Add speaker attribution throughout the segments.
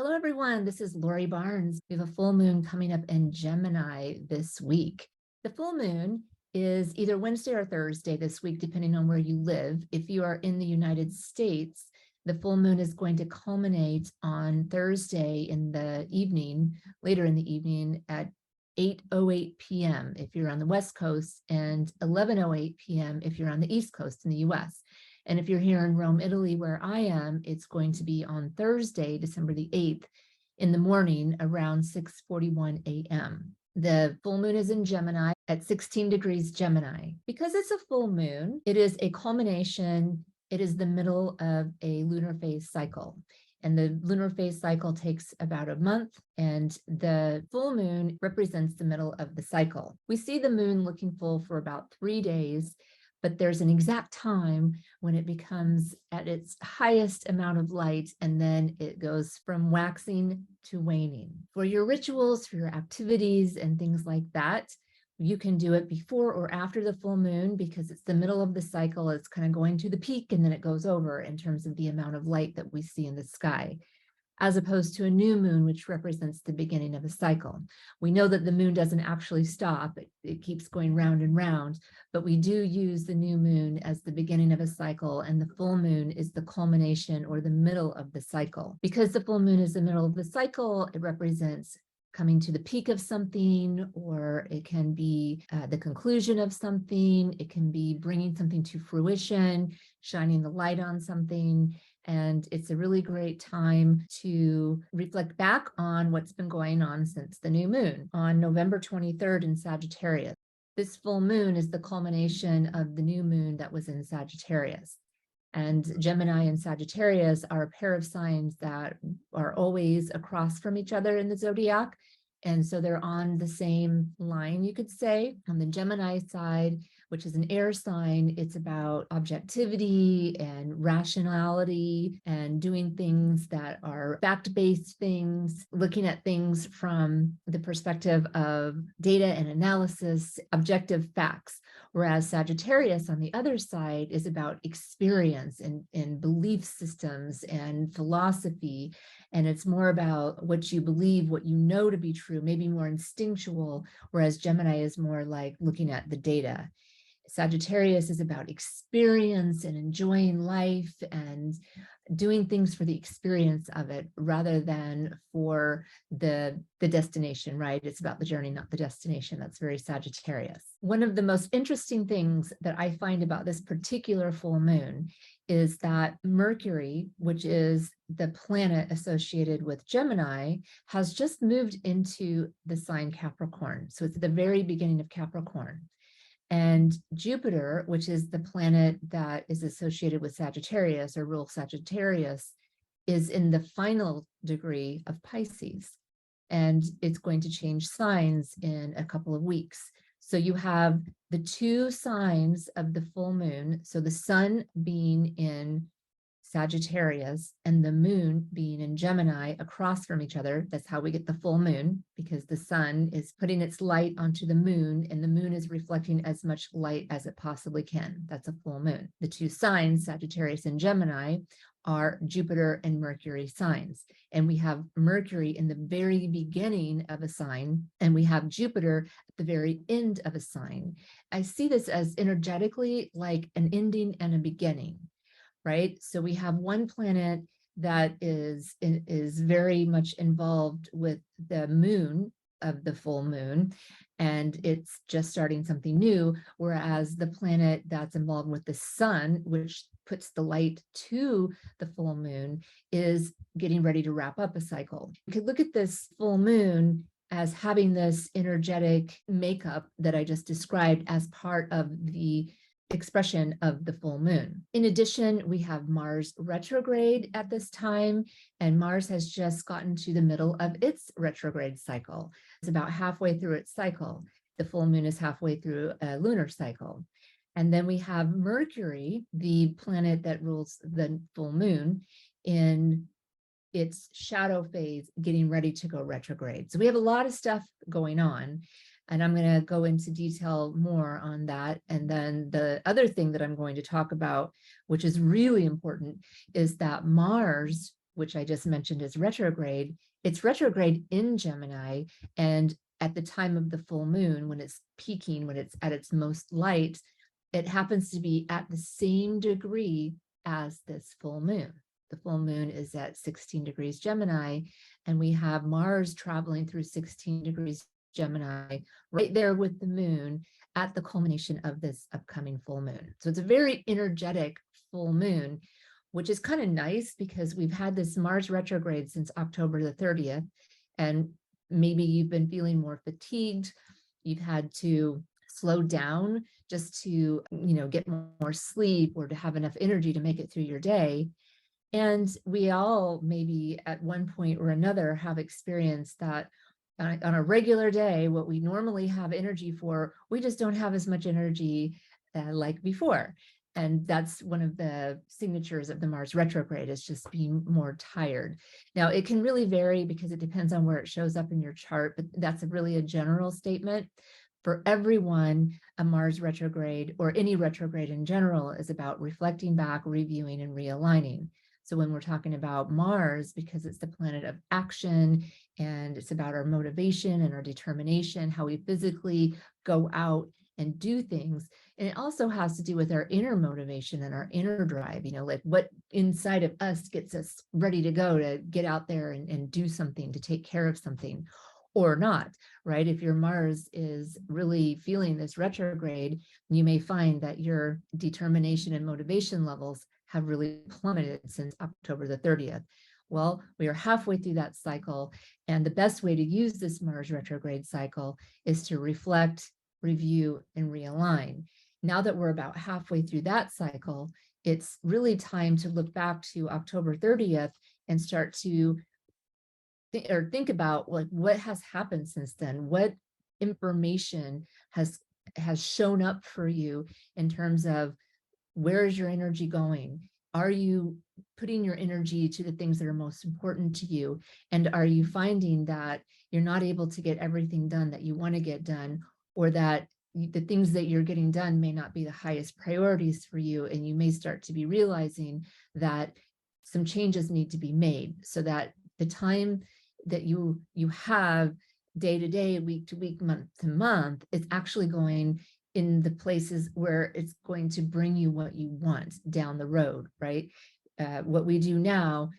Speaker 1: Hello, everyone. This is Lori Barnes. We have a full moon coming up in Gemini this week. The full moon is either Wednesday or Thursday this week, depending on where you live. If you are in the United States, the full moon is going to culminate on Thursday in the evening, later in the evening at 8:08 p.m. if you're on the West Coast and 11:08 p.m. if you're on the East Coast in the US. And if you're here in Rome, Italy, where I am, it's going to be on Thursday, December the 8th, in the morning around 6:41 a.m. The full moon is in Gemini at 16 degrees Gemini. Because it's a full moon, it is a culmination, it is the middle of a lunar phase cycle. And the lunar phase cycle takes about a month, and the full moon represents the middle of the cycle. We see the moon looking full for about 3 days, but there's an exact time when it becomes at its highest amount of light, and then it goes from waxing to waning. For your rituals, for your activities and things like that, you can do it before or after the full moon because it's the middle of the cycle. It's kind of going to the peak and then it goes over in terms of the amount of light that we see in the sky, as opposed to a new moon, which represents the beginning of a cycle. We know that the moon doesn't actually stop. It keeps going round and round, but we do use the new moon as the beginning of a cycle, and the full moon is the culmination or the middle of the cycle. Because the full moon is the middle of the cycle, it represents coming to the peak of something, or it can be the conclusion of something. It can be bringing something to fruition, shining the light on something. And it's a really great time to reflect back on what's been going on since the new moon on November 23rd in Sagittarius. This full moon is the culmination of the new moon that was in Sagittarius. And Gemini and Sagittarius are a pair of signs that are always across from each other in the zodiac. And so they're on the same line, you could say. On the Gemini side, which is an air sign, it's about objectivity and rationality and doing things that are fact-based things, looking at things from the perspective of data and analysis, objective facts. Whereas Sagittarius on the other side is about experience and belief systems and philosophy. And it's more about what you believe, what you know to be true, maybe more instinctual, whereas Gemini is more like looking at the data. Sagittarius is about experience and enjoying life and doing things for the experience of it rather than for the destination, right? It's about the journey, not the destination. That's very Sagittarius. One of the most interesting things that I find about this particular full moon is that Mercury, which is the planet associated with Gemini, has just moved into the sign Capricorn. So it's at the very beginning of Capricorn. And Jupiter, which is the planet that is associated with Sagittarius or rules Sagittarius, is in the final degree of Pisces. And it's going to change signs in a couple of weeks. So you have the two signs of the full moon. So the sun being in Sagittarius and the moon being in Gemini across from each other. That's how we get the full moon, because the sun is putting its light onto the moon and the moon is reflecting as much light as it possibly can. That's a full moon. The two signs, Sagittarius and Gemini, are Jupiter and Mercury signs. And we have Mercury in the very beginning of a sign, and we have Jupiter at the very end of a sign. I see this as energetically like an ending and a beginning. Right? So we have one planet that is very much involved with the moon of the full moon, and it's just starting something new, whereas the planet that's involved with the sun, which puts the light to the full moon, is getting ready to wrap up a cycle. You could look at this full moon as having this energetic makeup that I just described as part of the expression of the full moon. In addition, we have Mars retrograde at this time, and Mars has just gotten to the middle of its retrograde cycle. It's about halfway through its cycle. The full moon is halfway through a lunar cycle. And then we have Mercury, the planet that rules the full moon, in its shadow phase, getting ready to go retrograde. So we have a lot of stuff going on. And I'm going to go into detail more on that. And then the other thing that I'm going to talk about, which is really important, is that Mars which I just mentioned is retrograde, it's retrograde in Gemini. And at the time of the full moon, when it's peaking, when it's at its most light, it happens to be at the same degree as this full moon. The full moon is at 16 degrees Gemini, and we have Mars traveling through 16 degrees Gemini right there with the moon at the culmination of this upcoming full moon. So it's a very energetic full moon, which is kind of nice because we've had this Mars retrograde since October the 30th, and maybe you've been feeling more fatigued. You've had to slow down just to, get more sleep or to have enough energy to make it through your day. And we all maybe at one point or another have experienced that on a regular day, what we normally have energy for, we just don't have as much energy like before. And that's one of the signatures of the Mars retrograde, is just being more tired. Now, it can really vary because it depends on where it shows up in your chart, but that's really a general statement. For everyone, a Mars retrograde or any retrograde in general is about reflecting back, reviewing, and realigning. So when we're talking about Mars, because it's the planet of action and it's about our motivation and our determination, how we physically go out and do things. And it also has to do with our inner motivation and our inner drive, like what inside of us gets us ready to go, to get out there and do something, to take care of something or not, right? If your Mars is really feeling this retrograde, you may find that your determination and motivation levels have really plummeted since October the 30th. Well, we are halfway through that cycle, and the best way to use this Mars retrograde cycle is to reflect, review, and realign. Now that we're about halfway through that cycle, it's really time to look back to October 30th and start to think about what has happened since then. What information has shown up for you in terms of where is your energy going? Are you putting your energy to the things that are most important to you? And are you finding that you're not able to get everything done that you want to get done, or that the things that you're getting done may not be the highest priorities for you? And you may start to be realizing that some changes need to be made so that the time that you have day to day, week to week, month to month, is actually going in the places where it's going to bring you what you want down the road, right? What we do now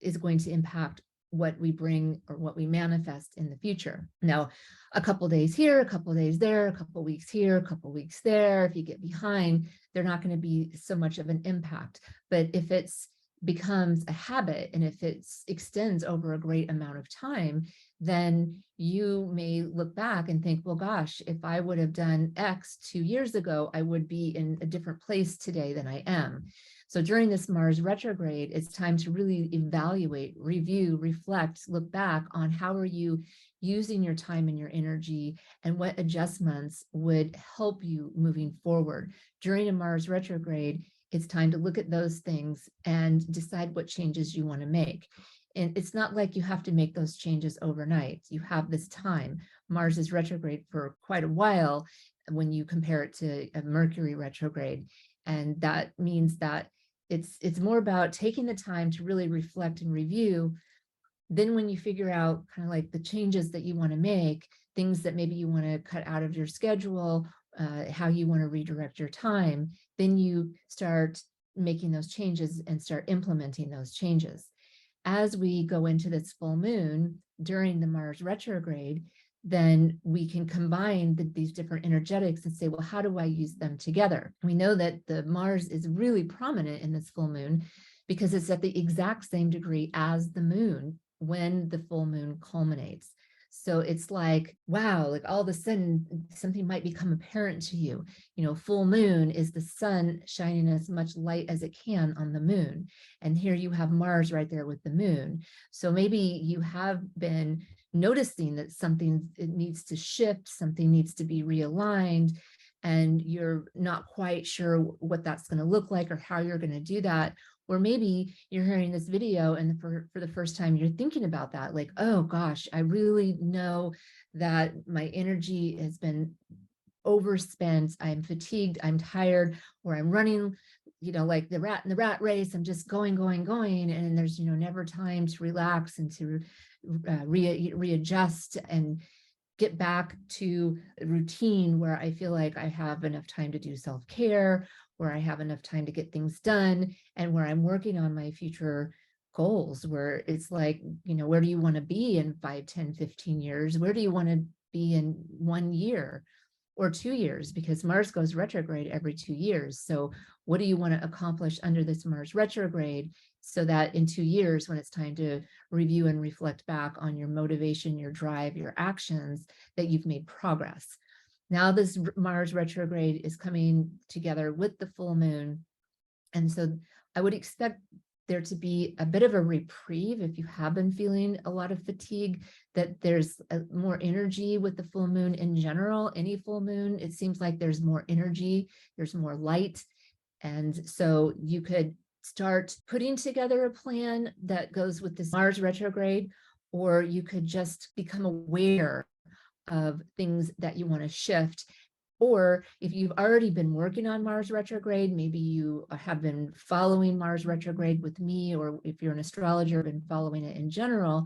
Speaker 1: is going to impact what we bring or what we manifest in the future. Now, a couple days here, a couple days there, a couple weeks here, a couple weeks there, if you get behind, they're not going to be so much of an impact. But if it's becomes a habit, and if it extends over a great amount of time, then you may look back and think, well, gosh, if I would have done X 2 years ago, I would be in a different place today than I am. So during this Mars retrograde, it's time to really evaluate, review, reflect, look back on how are you using your time and your energy, and what adjustments would help you moving forward. During a Mars retrograde, it's time to look at those things and decide what changes you want to make. And it's not like you have to make those changes overnight. You have this time. Mars is retrograde for quite a while when you compare it to a Mercury retrograde. And that means that it's more about taking the time to really reflect and review. Then when you figure out kind of like the changes that you want to make, things that maybe you want to cut out of your schedule, how you want to redirect your time, then you start making those changes and start implementing those changes. As we go into this full moon during the Mars retrograde, then we can combine these different energetics and say, well, how do I use them together? We know that the Mars is really prominent in this full moon because it's at the exact same degree as the moon when the full moon culminates. So it's like, wow, like all of a sudden something might become apparent to you. Full moon is the sun shining as much light as it can on the moon. And here you have Mars right there with the moon. So maybe you have been noticing that it needs to shift, something needs to be realigned, and you're not quite sure what that's going to look like or how you're going to do that. Or maybe you're hearing this video and for the first time you're thinking about that, like, oh gosh, I really know that my energy has been overspent, I'm fatigued, I'm tired, or I'm running like the rat in the rat race. I'm just going, and there's, never time to relax and to readjust and get back to a routine where I feel like I have enough time to do self-care, where I have enough time to get things done, and where I'm working on my future goals, where it's like, where do you want to be in 5, 10, 15 years? Where do you want to be in 1 year or 2 years? Because Mars goes retrograde every 2 years. So what do you want to accomplish under this Mars retrograde, so that in 2 years, when it's time to review and reflect back on your motivation, your drive, your actions, that you've made progress. Now this Mars retrograde is coming together with the full moon. And so I would expect there to be a bit of a reprieve if you have been feeling a lot of fatigue, that there's more energy with the full moon in general. Any full moon, it seems like there's more energy, there's more light. And so you could start putting together a plan that goes with this Mars retrograde, or you could just become aware of things that you want to shift. Or if you've already been working on Mars retrograde, maybe you have been following Mars retrograde with me, or if you're an astrologer, been following it in general,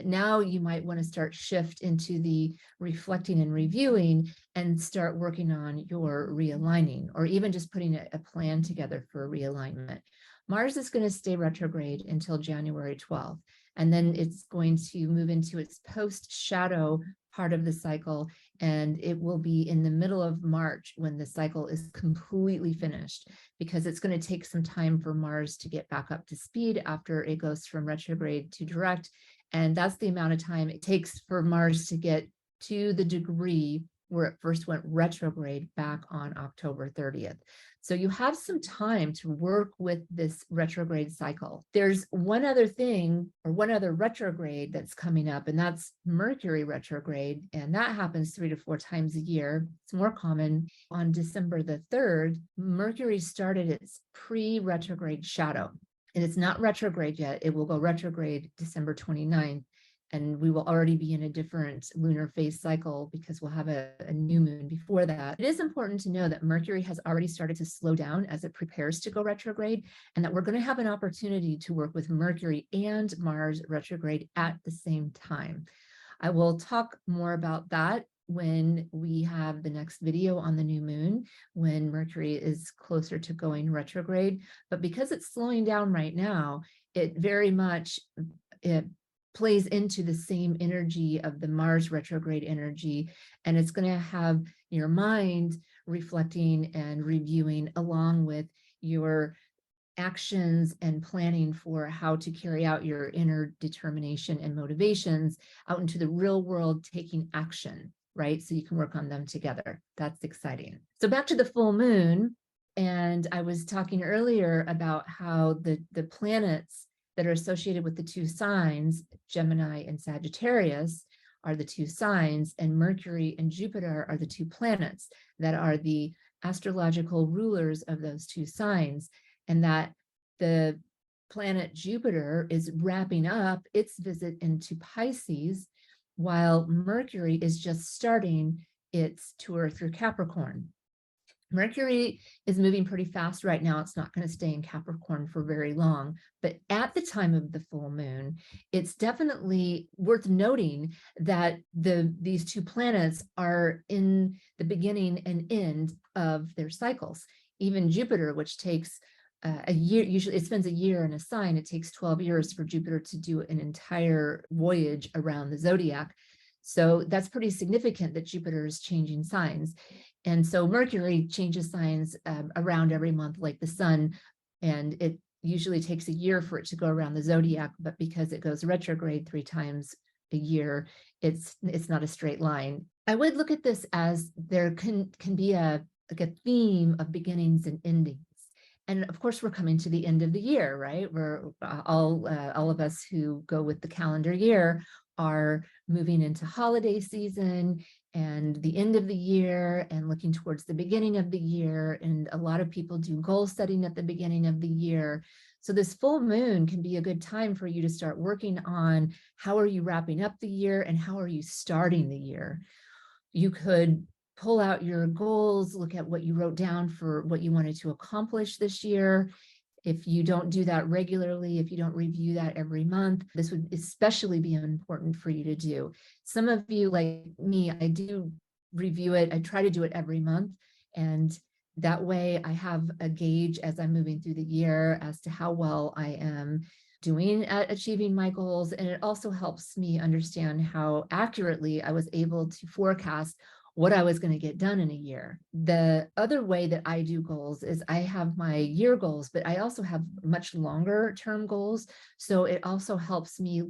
Speaker 1: now you might want to start shift into the reflecting and reviewing and start working on your realigning, or even just putting a plan together for realignment. Mars is going to stay retrograde until January 12th, and then it's going to move into its post-shadow part of the cycle, and it will be in the middle of March when the cycle is completely finished, because it's going to take some time for Mars to get back up to speed after it goes from retrograde to direct. And that's the amount of time it takes for Mars to get to the degree where it first went retrograde back on October 30th. So you have some time to work with this retrograde cycle. There's one other thing, or one other retrograde that's coming up, and that's Mercury retrograde. And that happens 3 to 4 times a year. It's more common. On December the 3rd, Mercury started its pre-retrograde shadow. And it's not retrograde yet. It will go retrograde December 29th. And we will already be in a different lunar phase cycle because we'll have a new moon before that. It is important to know that Mercury has already started to slow down as it prepares to go retrograde, and that we're going to have an opportunity to work with Mercury and Mars retrograde at the same time. I will talk more about that when we have the next video on the new moon, when Mercury is closer to going retrograde. But because it's slowing down right now, it very much plays into the same energy of the Mars retrograde energy, and it's going to have your mind reflecting and reviewing along with your actions and planning for how to carry out your inner determination and motivations out into the real world, taking action, right? So you can work on them together. That's exciting. So back to the full moon, and I was talking earlier about how the planets that are associated with the 2 signs, Gemini and Sagittarius, are the 2 signs, and Mercury and Jupiter are the 2 planets that are the astrological rulers of those 2 signs, and that the planet Jupiter is wrapping up its visit into Pisces, while Mercury is just starting its tour through Capricorn. Mercury is moving pretty fast right now. It's not going to stay in Capricorn for very long, but at the time of the full moon, it's definitely worth noting that these 2 planets are in the beginning and end of their cycles. Even Jupiter, which takes a year, usually it spends a year in a sign, it takes 12 years for Jupiter to do an entire voyage around the zodiac. So that's pretty significant that Jupiter is changing signs. And so Mercury changes signs around every month, like the sun, and it usually takes a year for it to go around the zodiac, but because it goes retrograde 3 times a year, it's not a straight line. I would look at this as there can be a theme of beginnings and endings. And of course, we're coming to the end of the year, right? We're all of us who go with the calendar year are moving into holiday season and the end of the year and looking towards the beginning of the year. And a lot of people do goal setting at the beginning of the year. So this full moon can be a good time for you to start working on how are you wrapping up the year and how are you starting the year. You could pull out your goals, look at what you wrote down for what you wanted to accomplish this year. If you don't do that regularly, if you don't review that every month, this would especially be important for you to do. Some of you, like me, I do review it. I try to do it every month. And that way I have a gauge as I'm moving through the year as to how well I am doing at achieving my goals. And it also helps me understand how accurately I was able to forecast what I was going to get done in a year. The other way that I do goals is I have my year goals, but I also have much longer term goals. So it also helps me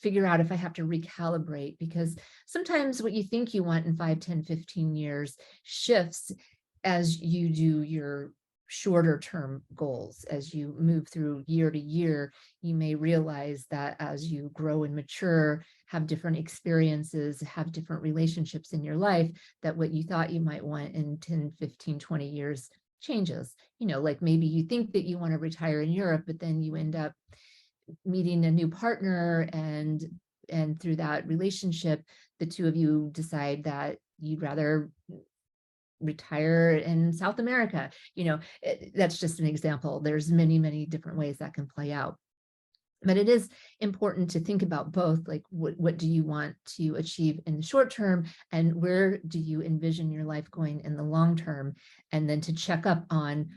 Speaker 1: figure out if I have to recalibrate, because sometimes what you think you want in 5, 10, 15 years shifts as you do your shorter term goals. As you move through year to year, you may realize that as you grow and mature, have different experiences, have different relationships in your life, that what you thought you might want in 10, 15, 20 years changes. Like maybe you think that you want to retire in Europe, but then you end up meeting a new partner, and through that relationship, the two of you decide that you'd rather retire in South America. That's just an example. There's many, many different ways that can play out. But it is important to think about both, like what do you want to achieve in the short term, and where do you envision your life going in the long term, and then to check up on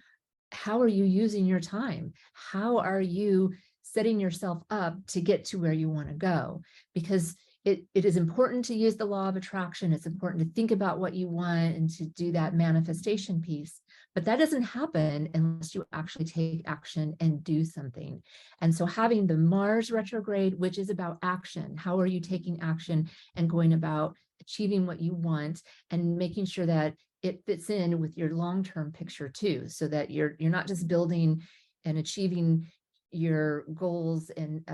Speaker 1: how are you using your time? How are you setting yourself up to get to where you want to go? Because it is important to use the law of attraction. It's important to think about what you want and to do that manifestation piece. But that doesn't happen unless you actually take action and do something. And so having the Mars retrograde, which is about action, how are you taking action and going about achieving what you want, and making sure that it fits in with your long-term picture too, so that you're not just building and achieving your goals and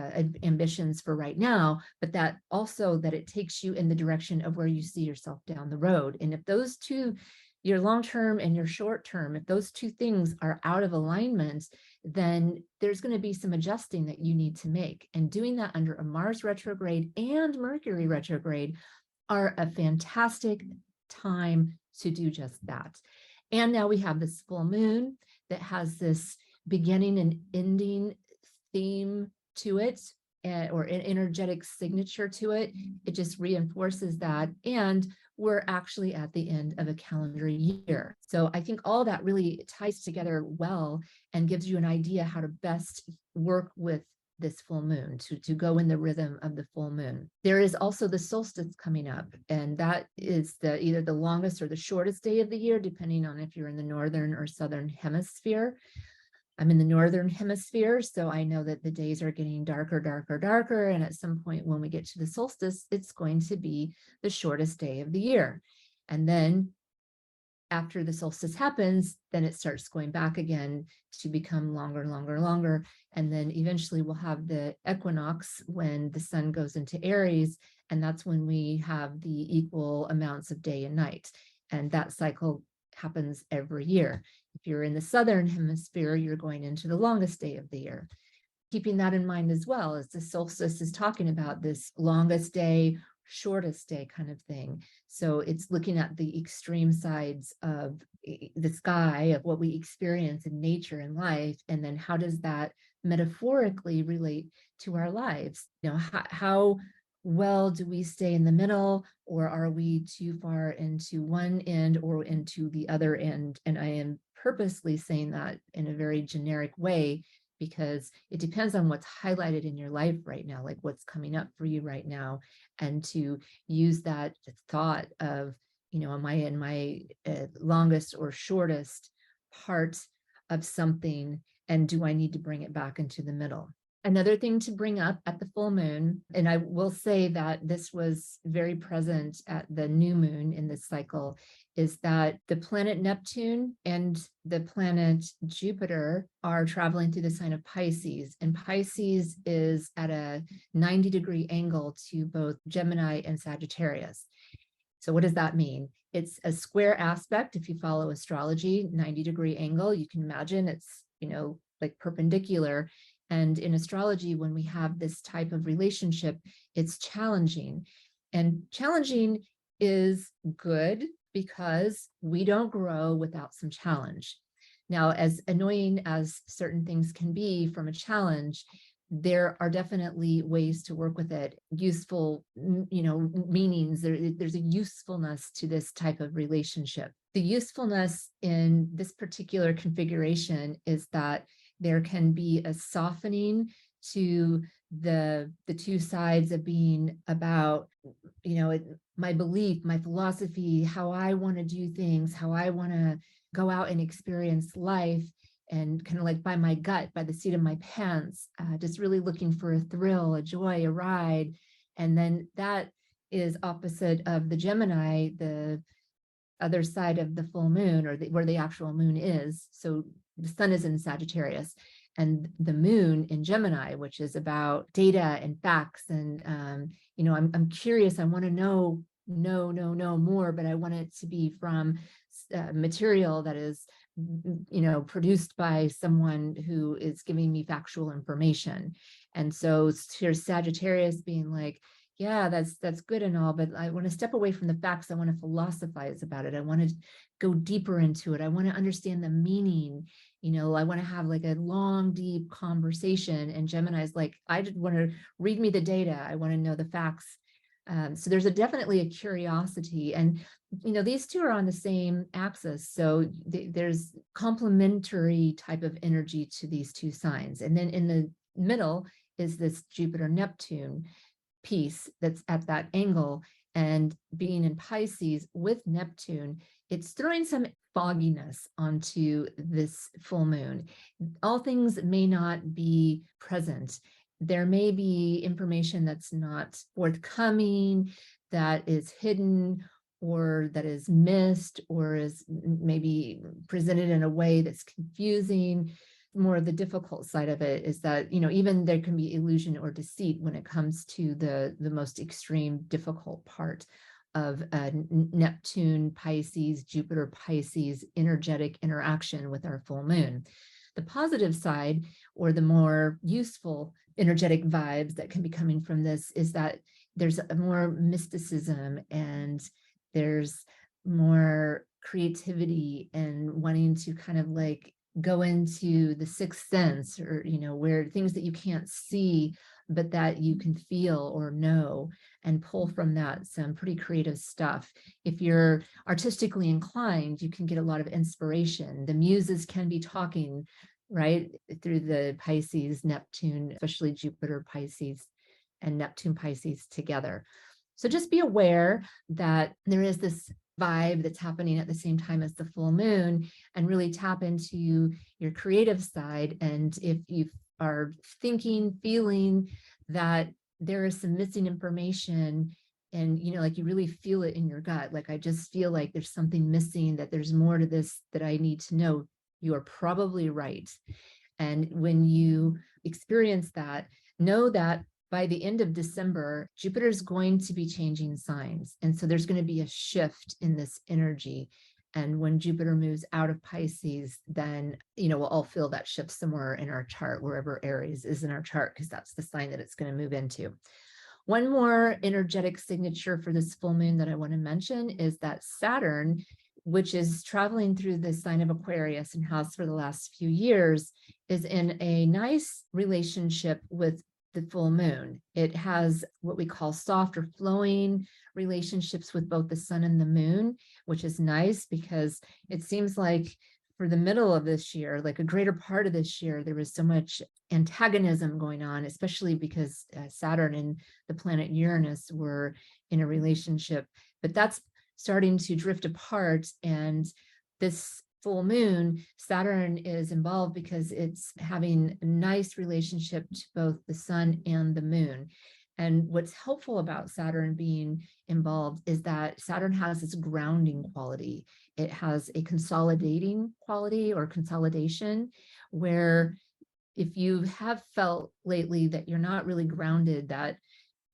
Speaker 1: ambitions for right now, but that also that it takes you in the direction of where you see yourself down the road. And if those two, your long-term and your short-term, if those two things are out of alignment, then there's going to be some adjusting that you need to make. And doing that under a Mars retrograde and Mercury retrograde are a fantastic time to do just that. And now we have this full moon that has this beginning and ending theme to it, or an energetic signature to it. It just reinforces that. And we're actually at the end of a calendar year. So I think all that really ties together well and gives you an idea how to best work with this full moon, to go in the rhythm of the full moon. There is also the solstice coming up, and that is either the longest or the shortest day of the year, depending on if you're in the northern or southern hemisphere. I'm in the northern hemisphere, so I know that the days are getting darker, darker, darker. And at some point when we get to the solstice, it's going to be the shortest day of the year. And then after the solstice happens, then it starts going back again to become longer, longer, longer. And then eventually we'll have the equinox when the sun goes into Aries. And that's when we have the equal amounts of day and night. And that cycle happens every year. If you're in the southern hemisphere, you're going into the longest day of the year. Keeping that in mind as well, as the solstice is talking about this longest day, shortest day kind of thing. So it's looking at the extreme sides of the sky, of what we experience in nature and life, and then how does that metaphorically relate to our lives? How well do we stay in the middle, or are we too far into one end or into the other end? And I am purposely saying that in a very generic way, because it depends on what's highlighted in your life right now, like what's coming up for you right now, and to use that thought of, am I in my longest or shortest part of something, and do I need to bring it back into the middle? Another thing to bring up at the full moon, and I will say that this was very present at the new moon in this cycle, is that the planet Neptune and the planet Jupiter are traveling through the sign of Pisces. And Pisces is at a 90-degree angle to both Gemini and Sagittarius. So what does that mean? It's a square aspect. If you follow astrology, 90-degree angle, you can imagine it's, like perpendicular. And in astrology, when we have this type of relationship, it's challenging. And challenging is good because we don't grow without some challenge. Now, as annoying as certain things can be from a challenge, there are definitely ways to work with it, useful, meanings. There's a usefulness to this type of relationship. The usefulness in this particular configuration is that there can be a softening to the two sides of being about, my belief, my philosophy, how I want to do things, how I want to go out and experience life, and kind of like by my gut, by the seat of my pants, just really looking for a thrill, a joy, a ride. And then that is opposite of the Gemini, the other side of the full moon, or where the actual moon is. So the sun is in Sagittarius, and the moon in Gemini, which is about data and facts. And I'm curious. I want to know more, but I want it to be from material that is produced by someone who is giving me factual information. And so here's Sagittarius being like, yeah, that's good and all, but I want to step away from the facts. I want to philosophize about it. I want to go deeper into it. I want to understand the meaning. I want to have like a long, deep conversation. And Gemini is like, I just want to read me the data. I want to know the facts. So there's definitely a curiosity, and these two are on the same axis. So there's complementary type of energy to these two signs. And then in the middle is this Jupiter-Neptune piece that's at that angle, and being in Pisces with Neptune, it's throwing some fogginess onto this full moon. All things may not be present. There may be information that's not forthcoming, that is hidden, or that is missed, or is maybe presented in a way that's confusing. More of the difficult side of it is that, even there can be illusion or deceit when it comes to the most extreme difficult part of Neptune Pisces, Jupiter Pisces energetic interaction with our full moon. The positive side, or the more useful energetic vibes that can be coming from this, is that there's a more mysticism, and there's more creativity, and wanting to kind of like go into the sixth sense, or where things that you can't see but that you can feel or know, and pull from that some pretty creative stuff. If you're artistically inclined, you can get a lot of inspiration. The muses can be talking right through the Pisces, Neptune, especially Jupiter Pisces and Neptune Pisces together. So just be aware that there is this vibe that's happening at the same time as the full moon, and really tap into your creative side. And if you are thinking, feeling that there is some missing information, and like you really feel it in your gut, like I just feel like there's something missing, that there's more to this that I need to know, you are probably right. And when you experience that, know that by the end of December, Jupiter is going to be changing signs. And so there's going to be a shift in this energy. And when Jupiter moves out of Pisces, then, we'll all feel that shift somewhere in our chart, wherever Aries is in our chart, because that's the sign that it's going to move into. One more energetic signature for this full moon that I want to mention is that Saturn, which is traveling through the sign of Aquarius and has for the last few years, is in a nice relationship with the full moon. It has what we call soft or flowing relationships with both the sun and the moon, which is nice, because it seems like for the middle of this year, like a greater part of this year, there was so much antagonism going on, especially because Saturn and the planet Uranus were in a relationship. But that's starting to drift apart, and this full moon, Saturn is involved because it's having a nice relationship to both the sun and the moon. And what's helpful about Saturn being involved is that Saturn has this grounding quality. It has a consolidating quality, or consolidation, where if you have felt lately that you're not really grounded, that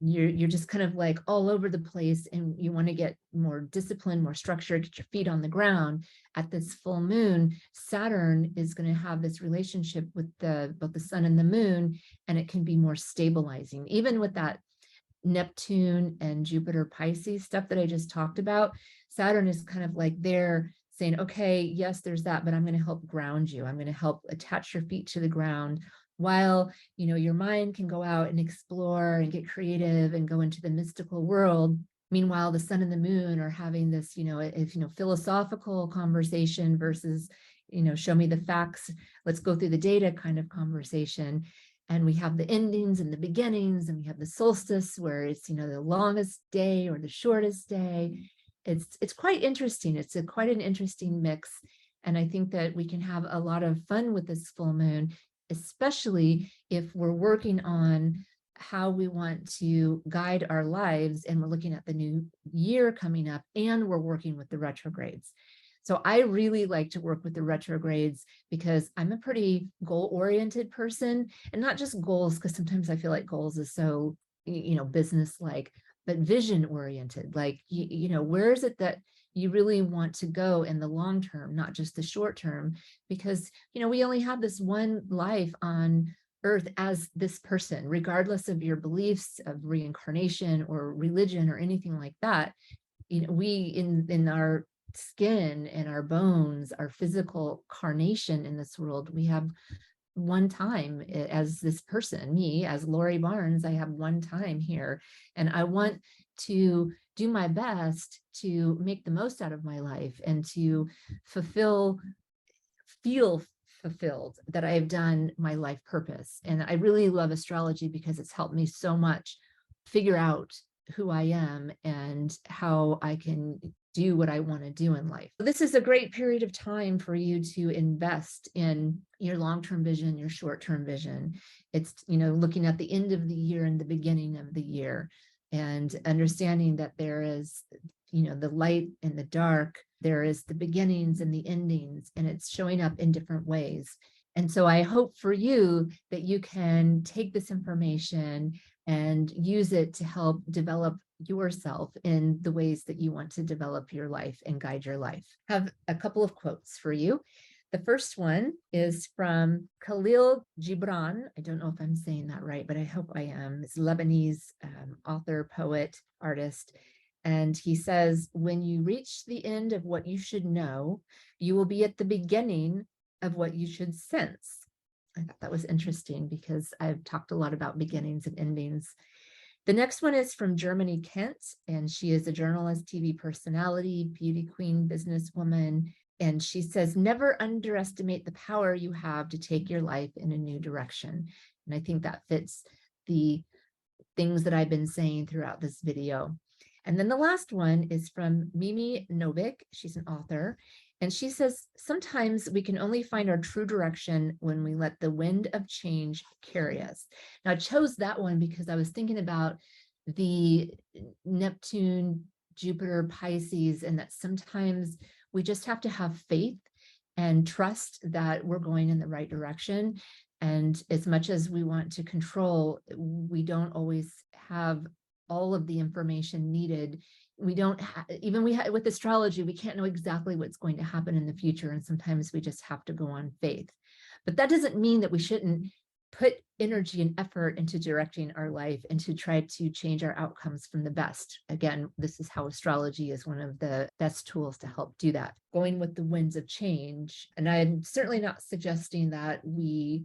Speaker 1: you're just kind of like all over the place, and you want to get more discipline, more structure, get your feet on the ground, at this full moon, Saturn is going to have this relationship with both the sun and the moon, and it can be more stabilizing. Even with that Neptune and Jupiter Pisces stuff that I just talked about, Saturn is kind of like there saying, okay, yes, there's that, but I'm going to help ground you. I'm going to help attach your feet to the ground while, your mind can go out and explore and get creative and go into the mystical world. Meanwhile, the sun and the moon are having this, philosophical conversation versus, show me the facts, let's go through the data kind of conversation. And we have the endings and the beginnings, and we have the solstice where it's, the longest day or the shortest day. It's quite interesting. It's quite an interesting mix. And I think that we can have a lot of fun with this full moon, especially if we're working on how we want to guide our lives and we're looking at the new year coming up and we're working with the retrogrades. So I really like to work with the retrogrades because I'm a pretty goal-oriented person, and not just goals, because sometimes I feel like goals is so, business-like, but vision-oriented. Like, where is it that you really want to go in the long term, not just the short term? Because, we only have this one life on Earth as this person, regardless of your beliefs of reincarnation or religion or anything like that. We in our skin and our bones, our physical carnation in this world, we have one time as this person, me as Lori Barnes, I have one time here, and I want to do my best to make the most out of my life and to feel fulfilled that I've done my life purpose. And I really love astrology because it's helped me so much figure out who I am and how I can do what I want to do in life. This is a great period of time for you to invest in your long-term vision, your short-term vision. It's, looking at the end of the year and the beginning of the year, and understanding that there is, the light and the dark, there is the beginnings and the endings, and it's showing up in different ways. And so I hope for you that you can take this information and use it to help develop yourself in the ways that you want to develop your life and guide your life. I have a couple of quotes for you. The first one is from Khalil Gibran. I don't know if I'm saying that right, but I hope I am. It's a Lebanese author, poet, artist. And he says, when you reach the end of what you should know, you will be at the beginning of what you should sense. I thought that was interesting because I've talked a lot about beginnings and endings. The next one is from Germany, Kent, and she is a journalist, TV personality, beauty queen, businesswoman. And she says, never underestimate the power you have to take your life in a new direction. And I think that fits the things that I've been saying throughout this video. And then the last one is from Mimi Novik. She's an author. And she says, sometimes we can only find our true direction when we let the wind of change carry us. Now, I chose that one because I was thinking about the Neptune, Jupiter, Pisces, and that sometimes we just have to have faith and trust that we're going in the right direction. And as much as we want to control, we don't always have all of the information needed. We don't with astrology, we can't know exactly what's going to happen in the future. And sometimes we just have to go on faith. But that doesn't mean that we shouldn't put energy and effort into directing our life and to try to change our outcomes from the best. Again, this is how astrology is one of the best tools to help do that. Going with the winds of change. And I'm certainly not suggesting that we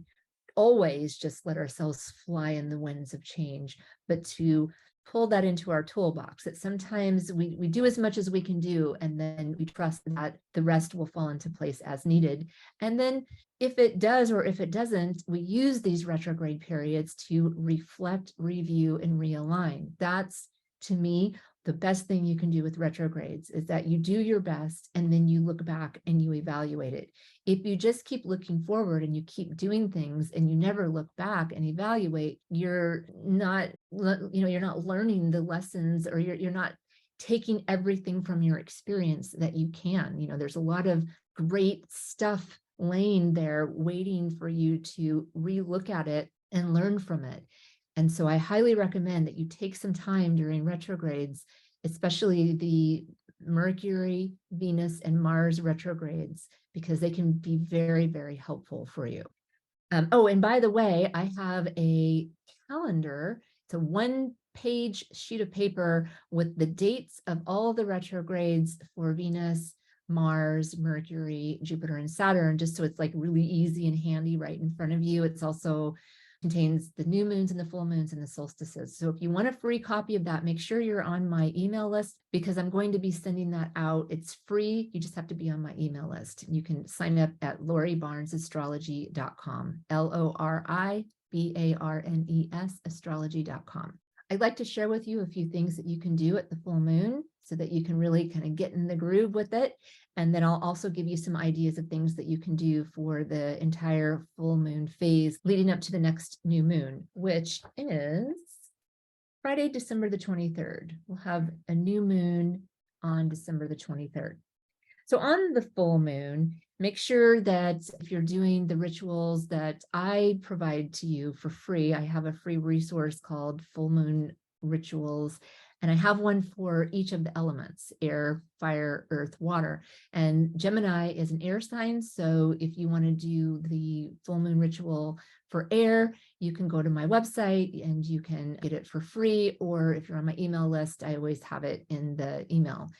Speaker 1: always just let ourselves fly in the winds of change, but to pull that into our toolbox, that sometimes we do as much as we can do, and then we trust that the rest will fall into place as needed. And then if it does or if it doesn't, we use these retrograde periods to reflect, review, and realign. That's, to me, the best thing you can do with retrogrades is that you do your best and then you look back and you evaluate it. If you just keep looking forward and you keep doing things and you never look back and evaluate, you're not learning the lessons, or you're not taking everything from your experience that you can. There's a lot of great stuff laying there waiting for you to relook at it and learn from it. And so I highly recommend that you take some time during retrogrades, especially the Mercury, Venus, and Mars retrogrades, because they can be very, very helpful for you. Oh, and by the way, I have a calendar. It's a sheet of paper with the dates of all the retrogrades for Venus, Mars, Mercury, Jupiter, and Saturn, just so it's like really easy and handy right in front of you. It's also contains the new moons and the full moons and the solstices. So if you want a free copy of that, make sure you're on my email list, because I'm going to be sending that out. It's free. You just have to be on my email list. You can sign up at loribarnesastrology.com, LORIBARNES astrology.com. I'd like to share with you a few things that you can do at the full moon so that you can really kind of get in the groove with it. And then I'll also give you some ideas of things that you can do for the entire full moon phase leading up to the next new moon, which is Friday, December the 23rd. We'll have a new moon on December the 23rd. So on the full moon, make sure that if you're doing the rituals that I provide to you for free, I have a free resource called Full Moon Rituals, and I have one for each of the elements: air, fire, earth, water. And Gemini is an air sign, so if you want to do the full moon ritual for air, you can go to my website and you can get it for free, or if you're on my email list, I always have it in the email.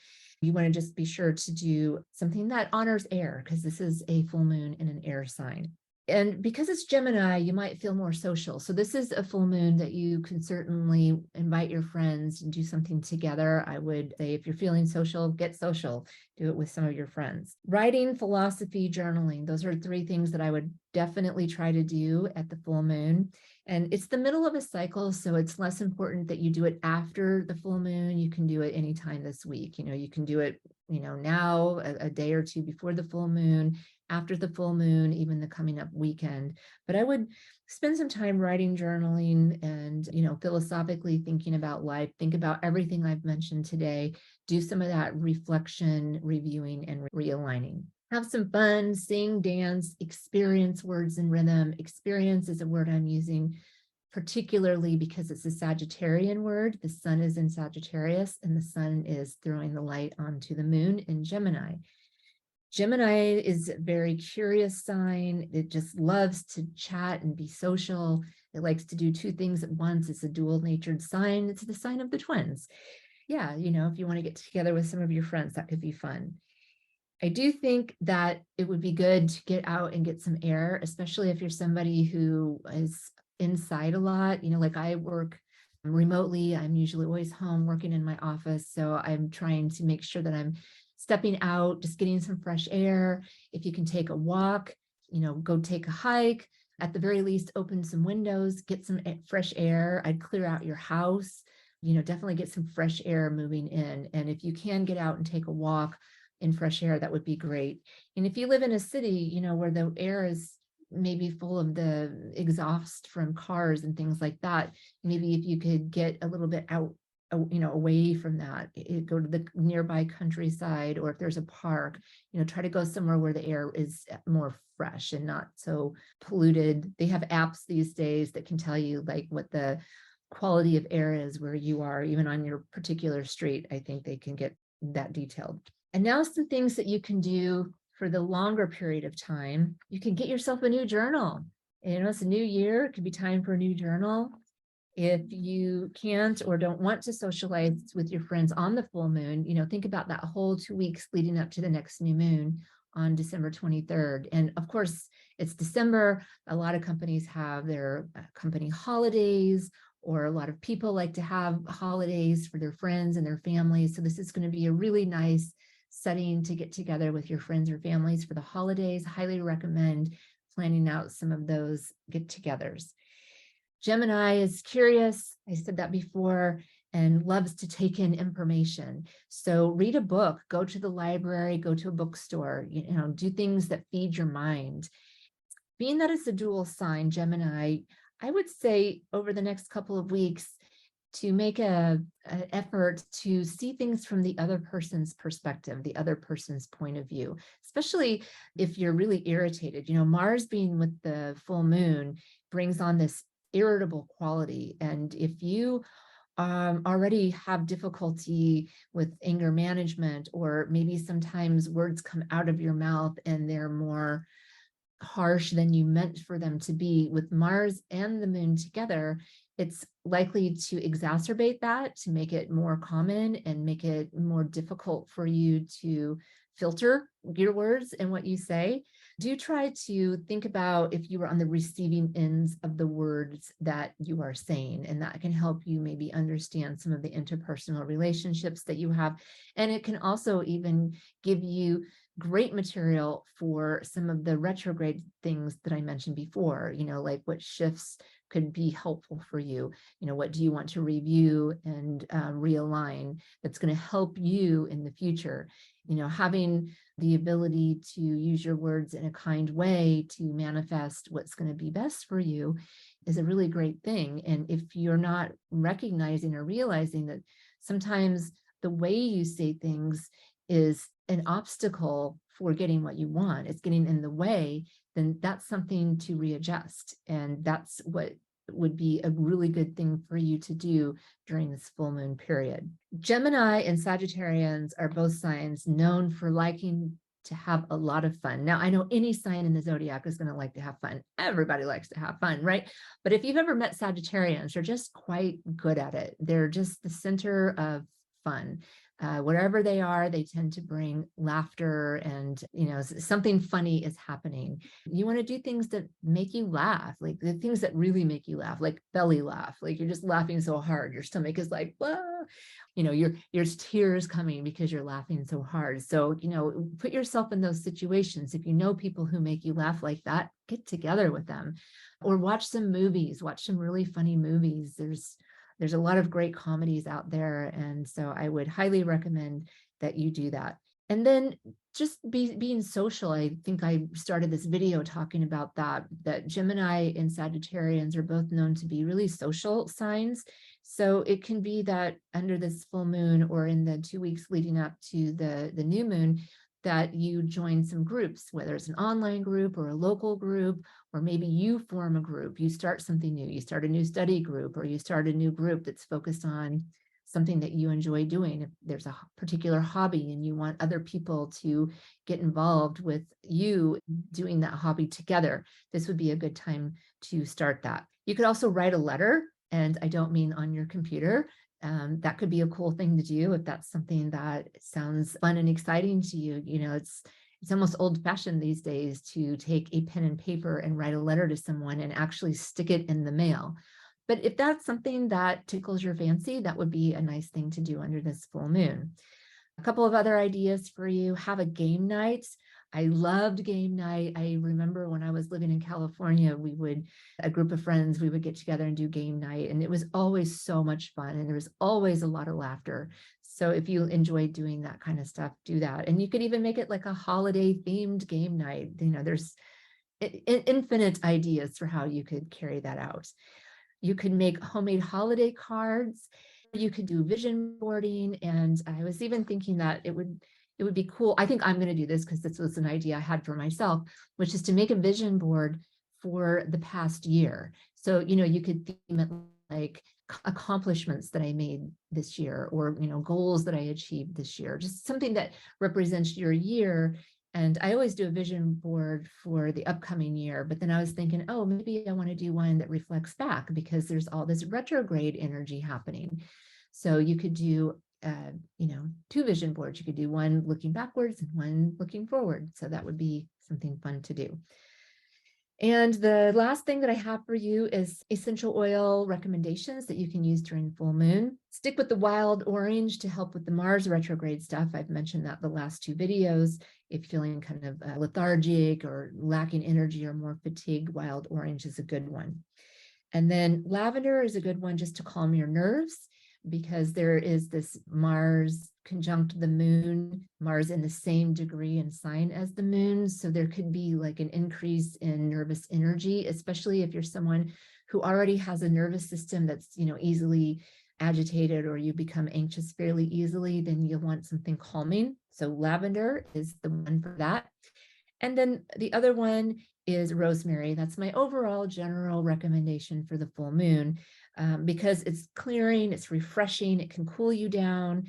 Speaker 1: You want to just be sure to do something that honors air, because this is a full moon in an air sign. And because it's Gemini, you might feel more social. So this is a full moon that you can certainly invite your friends and do something together. I would say if you're feeling social, get social, do it with some of your friends. Writing, philosophy, journaling, those are 3 things that I would definitely try to do at the full moon. And it's the middle of a cycle, so it's less important that you do it after the full moon. You can do it anytime this week. You can do it, now, a day or 2 before the full moon, after the full moon, even the coming up weekend. But I would spend some time writing, journaling, and, philosophically thinking about life. Think about everything I've mentioned today. Do some of that reflection, reviewing, and realigning. Have some fun, sing, dance, experience words and rhythm. Experience is a word I'm using particularly because it's a Sagittarian word. The sun is in Sagittarius, and the sun is throwing the light onto the moon in Gemini. Gemini is a very curious sign. It just loves to chat and be social. It likes to do 2 things at once. It's a dual-natured sign. It's the sign of the twins. Yeah, if you want to get together with some of your friends, that could be fun. I do think that it would be good to get out and get some air, especially if you're somebody who is inside a lot. Like I work remotely. I'm usually always home working in my office. So I'm trying to make sure that I'm stepping out, just getting some fresh air. If you can take a walk, go take a hike. At the very least, open some windows, get some fresh air. I'd clear out your house, definitely get some fresh air moving in. And if you can get out and take a walk in fresh air, that would be great. And if you live in a city, where the air is maybe full of the exhaust from cars and things like that, maybe if you could get a little bit out, away from that, go to the nearby countryside, or if there's a park, try to go somewhere where the air is more fresh and not so polluted. They have apps these days that can tell you like what the quality of air is where you are, even on your particular street. I think they can get that detailed. And now some things that you can do for the longer period of time. You can get yourself a new journal. It's a new year. It could be time for a new journal. If you can't or don't want to socialize with your friends on the full moon, think about that whole 2 weeks leading up to the next new moon on December 23rd. And of course, it's December. A lot of companies have their company holidays, or a lot of people like to have holidays for their friends and their families. So this is going to be a really nice setting to get together with your friends or families for the holidays. Highly recommend planning out some of those get-togethers. Gemini is curious, I said that before, and loves to take in information. So read a book, go to the library, go to a bookstore, do things that feed your mind. Being that it's a dual sign, Gemini, I would say over the next couple of weeks to make an effort to see things from the other person's perspective, the other person's point of view, especially if you're really irritated. Mars being with the full moon brings on this irritable quality. And if you already have difficulty with anger management, or maybe sometimes words come out of your mouth and they're more harsh than you meant for them to be. With Mars and the moon together, it's likely to exacerbate that, to make it more common and make it more difficult for you to filter your words and what you say. Do try to think about if you were on the receiving ends of the words that you are saying, and that can help you maybe understand some of the interpersonal relationships that you have. And it can also even give you great material for some of the retrograde things that I mentioned before, like what shifts could be helpful for you. What do you want to review and realign that's going to help you in the future? Having the ability to use your words in a kind way to manifest what's going to be best for you is a really great thing. And if you're not recognizing or realizing that sometimes the way you say things is an obstacle for getting what you want, it's getting in the way, then that's something to readjust. And that's what would be a really good thing for you to do during this full moon period. Gemini and Sagittarians are both signs known for liking to have a lot of fun. Now, I know any sign in the zodiac is going to like to have fun. Everybody likes to have fun, right? But if you've ever met Sagittarians, they're just quite good at it. They're just the center of fun. Wherever they are, they tend to bring laughter, and something funny is happening. You want to do things that make you laugh, like the things that really make you laugh, like belly laugh, like you're just laughing so hard your stomach is like, whoa. There's tears coming because you're laughing so hard. So put yourself in those situations. If you know people who make you laugh like that, get together with them, or watch some movies, watch some really funny movies. There's a lot of great comedies out there. And so I would highly recommend that you do that. And then just being social. I think I started this video talking about that Gemini and Sagittarians are both known to be really social signs. So it can be that under this full moon or in the 2 weeks leading up to the new moon, that you join some groups, whether it's an online group or a local group, or maybe you form a group, you start something new, you start a new study group, or you start a new group that's focused on something that you enjoy doing. If there's a particular hobby and you want other people to get involved with you doing that hobby together, this would be a good time to start that. You could also write a letter, and I don't mean on your computer. That could be a cool thing to do if that's something that sounds fun and exciting to you. It's almost old-fashioned these days to take a pen and paper and write a letter to someone and actually stick it in the mail. But if that's something that tickles your fancy, that would be a nice thing to do under this full moon. A couple of other ideas for you: have a game night. I loved game night. I remember when I was living in California, a group of friends, we would get together and do game night. And it was always so much fun. And there was always a lot of laughter. So if you enjoy doing that kind of stuff, do that. And you could even make it like a holiday themed game night. There's infinite ideas for how you could carry that out. You could make homemade holiday cards. You could do vision boarding. And I was even thinking that it would be cool. I think I'm going to do this because this was an idea I had for myself, which is to make a vision board for the past year. So, you could theme it like accomplishments that I made this year, or, goals that I achieved this year, just something that represents your year. And I always do a vision board for the upcoming year, but then I was thinking, oh, maybe I want to do one that reflects back, because there's all this retrograde energy happening. So you could do, 2 vision boards. You could do one looking backwards and one looking forward. So that would be something fun to do. And the last thing that I have for you is essential oil recommendations that you can use during full moon. Stick with the wild orange to help with the Mars retrograde stuff. I've mentioned that the last 2 videos. If feeling kind of lethargic or lacking energy or more fatigue, wild orange is a good one. And then lavender is a good one just to calm your nerves, because there is this Mars conjunct the moon, Mars in the same degree and sign as the moon. So there could be like an increase in nervous energy, especially if you're someone who already has a nervous system that's, easily agitated, or you become anxious fairly easily, then you'll want something calming. So lavender is the one for that. And then the other one is rosemary. That's my overall general recommendation for the full moon, because it's clearing, it's refreshing, it can cool you down.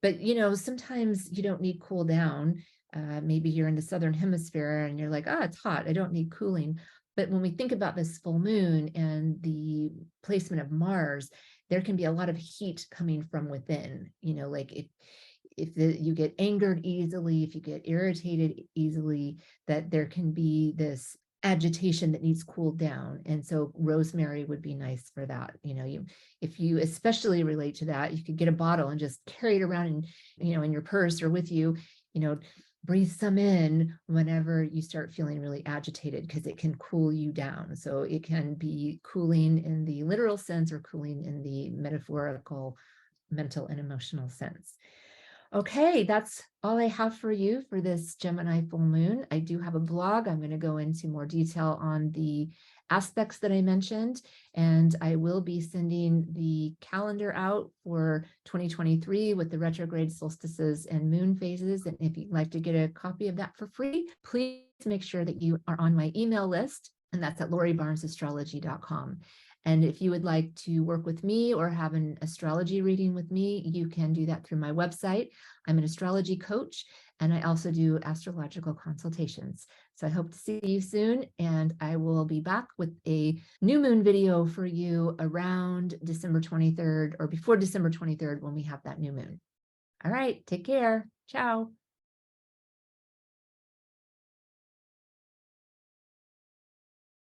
Speaker 1: But, sometimes you don't need cool down. Maybe you're in the southern hemisphere and you're like, oh, it's hot, I don't need cooling. But when we think about this full moon and the placement of Mars, there can be a lot of heat coming from within. Like you get angered easily, if you get irritated easily, that there can be this agitation that needs cooled down. And so rosemary would be nice for that. If you especially relate to that, you could get a bottle and just carry it around in your purse or with you, you know, breathe some in whenever you start feeling really agitated, because it can cool you down. So it can be cooling in the literal sense or cooling in the metaphorical, mental and emotional sense. Okay, that's all I have for you for this Gemini full moon. I do have a blog. I'm going to go into more detail on the aspects that I mentioned, and I will be sending the calendar out for 2023 with the retrograde solstices and moon phases. And if you'd like to get a copy of that for free, please make sure that you are on my email list, and that's at loribarnesastrology.com. And if you would like to work with me or have an astrology reading with me, you can do that through my website. I'm an astrology coach, and I also do astrological consultations. So I hope to see you soon, and I will be back with a new moon video for you around December 23rd or before December 23rd when we have that new moon. All right, take care. Ciao.